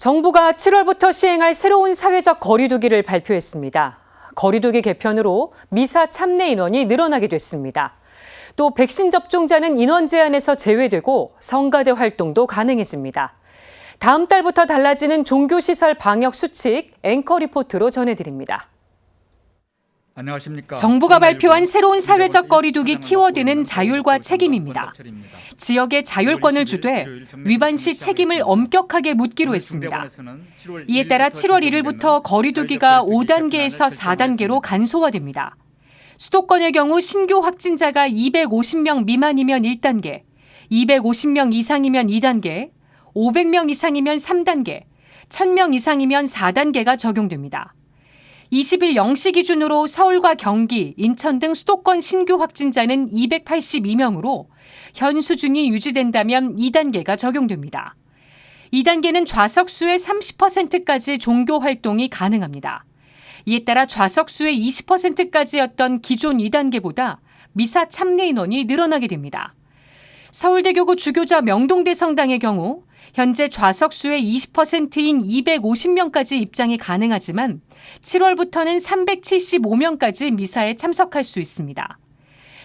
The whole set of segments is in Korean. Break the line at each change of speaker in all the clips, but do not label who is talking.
정부가 7월부터 시행할 새로운 사회적 거리두기를 발표했습니다. 거리두기 개편으로 미사 참내 인원이 늘어나게 됐습니다. 또 백신 접종자는 인원 제한에서 제외되고 성가대 활동도 가능해집니다. 다음 달부터 달라지는 종교시설 방역 수칙 앵커 리포트로 전해드립니다.
안녕하십니까.
정부가 발표한 새로운 사회적 거리두기 키워드는 자율과 책임입니다. 지역의 자율권을 주되 위반 시 책임을 엄격하게 묻기로 했습니다. 이에 따라 7월 1일부터 거리두기가 5단계에서 4단계로 간소화됩니다. 수도권의 경우 신규 확진자가 250명 미만이면 1단계, 250명 이상이면 2단계, 500명 이상이면 3단계, 1000명 이상이면 4단계가 적용됩니다. 20일 0시 기준으로 서울과 경기, 인천 등 수도권 신규 확진자는 282명으로 현 수준이 유지된다면 2단계가 적용됩니다. 2단계는 좌석수의 30%까지 종교 활동이 가능합니다. 이에 따라 좌석수의 20%까지였던 기존 2단계보다 미사 참내 인원이 늘어나게 됩니다. 서울대교구 주교자 명동대 성당의 경우 현재 좌석수의 20%인 250명까지 입장이 가능하지만 7월부터는 375명까지 미사에 참석할 수 있습니다.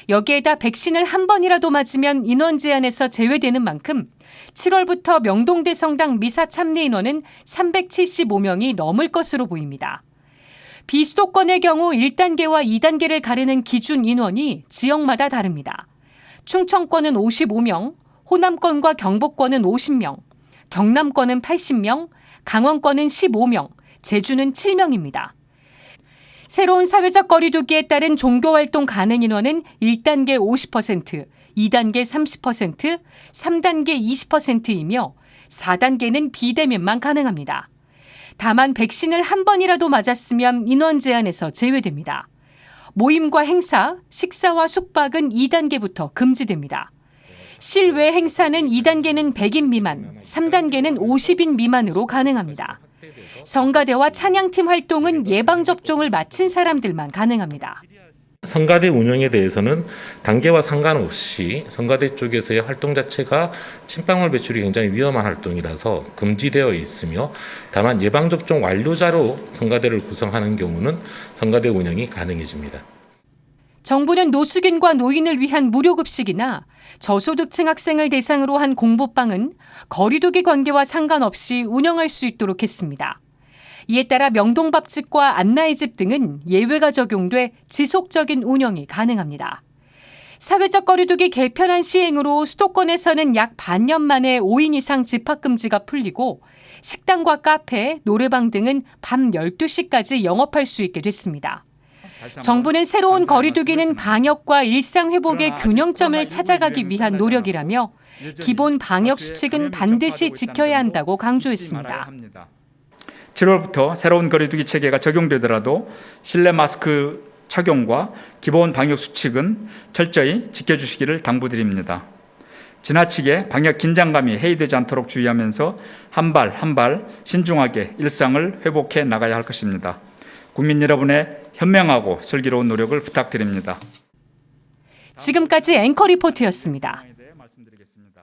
여기에다 백신을 한 번이라도 맞으면 인원 제한에서 제외되는 만큼 7월부터 명동대 성당 미사 참내 인원은 375명이 넘을 것으로 보입니다. 비수도권의 경우 1단계와 2단계를 가르는 기준 인원이 지역마다 다릅니다. 충청권은 55명, 호남권과 경북권은 50명, 경남권은 80명, 강원권은 15명, 제주는 7명입니다. 새로운 사회적 거리두기에 따른 종교활동 가능 인원은 1단계 50%, 2단계 30%, 3단계 20%이며 4단계는 비대면만 가능합니다. 다만 백신을 한 번이라도 맞았으면 인원 제한에서 제외됩니다. 모임과 행사, 식사와 숙박은 2단계부터 금지됩니다. 실외 행사는 2단계는 100인 미만, 3단계는 50인 미만으로 가능합니다. 성가대와 찬양팀 활동은 예방접종을 마친 사람들만 가능합니다.
성가대 운영에 대해서는 단계와 상관없이 성가대 쪽에서의 활동 자체가 침방울 배출이 굉장히 위험한 활동이라서 금지되어 있으며 다만 예방접종 완료자로 성가대를 구성하는 경우는 성가대 운영이 가능해집니다.
정부는 노숙인과 노인을 위한 무료급식이나 저소득층 학생을 대상으로 한 공부방은 거리두기 관계와 상관없이 운영할 수 있도록 했습니다. 이에 따라 명동밥집과 안나의집 등은 예외가 적용돼 지속적인 운영이 가능합니다. 사회적 거리두기 개편안 시행으로 수도권에서는 약 반년 만에 5인 이상 집합금지가 풀리고 식당과 카페, 노래방 등은 밤 12시까지 영업할 수 있게 됐습니다. 정부는 새로운 거리두기는 방역과 일상 회복의 균형점을 찾아가기 위한 노력이라며 기본 방역 수칙은 반드시 지켜야 한다고 강조했습니다.
7월부터 새로운 거리두기 체계가 적용되더라도 실내 마스크 착용과 기본 방역 수칙은 철저히 지켜주시기를 당부드립니다. 지나치게 방역 긴장감이 해이되지 않도록 주의하면서 한 발 한 발 신중하게 일상을 회복해 나가야 할 것입니다. 국민 여러분의 현명하고 슬기로운 노력을 부탁드립니다.
지금까지 앵커 리포트였습니다.